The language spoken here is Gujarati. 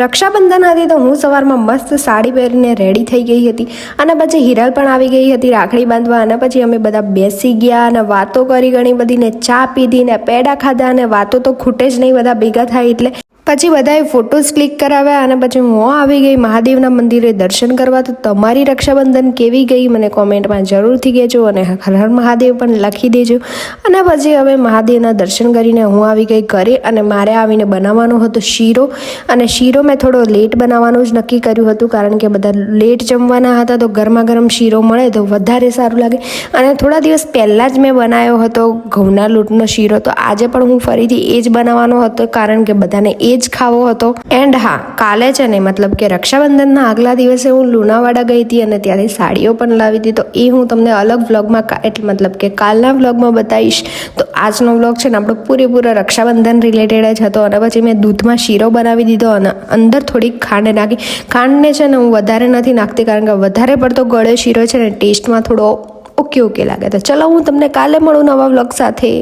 રક્ષાબંધન હતી તો હું સવારમાં મસ્ત સાડી પહેરીને રેડી થઈ ગઈ હતી અને પછી હિરલ પણ આવી ગઈ હતી રાખડી બાંધવા અને પછી અમે બધા બેસી ગયા અને વાતો કરી ઘણી બધી ને ચા પીધી ને પેડા ખાધા અને વાતો તો ખૂટે જ નહીં બધા ભેગા થાય એટલે પછી બધાએ ફોટોઝ ક્લિક કરાવ્યા અને પછી હું આવી ગઈ મહાદેવના મંદિરે દર્શન કરવા. તો તમારી રક્ષાબંધન કેવી ગઈ મને કોમેન્ટમાં જરૂરથી કહેજો અને હર હર મહાદેવ પણ લખી દેજો. અને પછી હવે મહાદેવના દર્શન કરીને હું આવી ગઈ ઘરે અને મારે આવીને બનાવવાનો હતો શીરો. અને શીરો મેં થોડો લેટ બનાવવાનું જ નક્કી કર્યું હતું કારણ કે બધા લેટ જમવાના હતા તો ગરમા ગરમ શીરો મળે તો વધારે સારું લાગે. અને થોડા દિવસ પહેલાં જ મેં બનાવ્યો હતો ઘઉંના લોટનો શીરો તો આજે પણ હું ફરીથી એ જ બનાવવાનો હતો કારણ કે બધાને એ જ ખાવો હતો. એન્ડ હા, કાલે છે ને મતલબ કે રક્ષાબંધનના આગલા દિવસે હું લુણાવાડા ગઈ હતી અને ત્યારે સાડીઓ પણ લાવી હતી તો એ હું તમને અલગ વ્લોગમાં એટલે મતલબ કે કાલના વ્લોગમાં બતાવીશ. તો આજનો વ્લોગ છે ને આપણો પૂરેપૂરો રક્ષાબંધન રિલેટેડ જ હતો. અને પછી મેં દૂધમાં શીરો બનાવી દીધો અને અંદર થોડીક ખાંડ નાખી. ખાંડને છે ને હું વધારે નથી નાખતી કારણ કે વધારે પડતો ગળે શીરો છે ને ટેસ્ટમાં થોડો ઓકે લાગે. તો ચલો હું તમને કાલે મળું નવા વ્લોગ સાથે.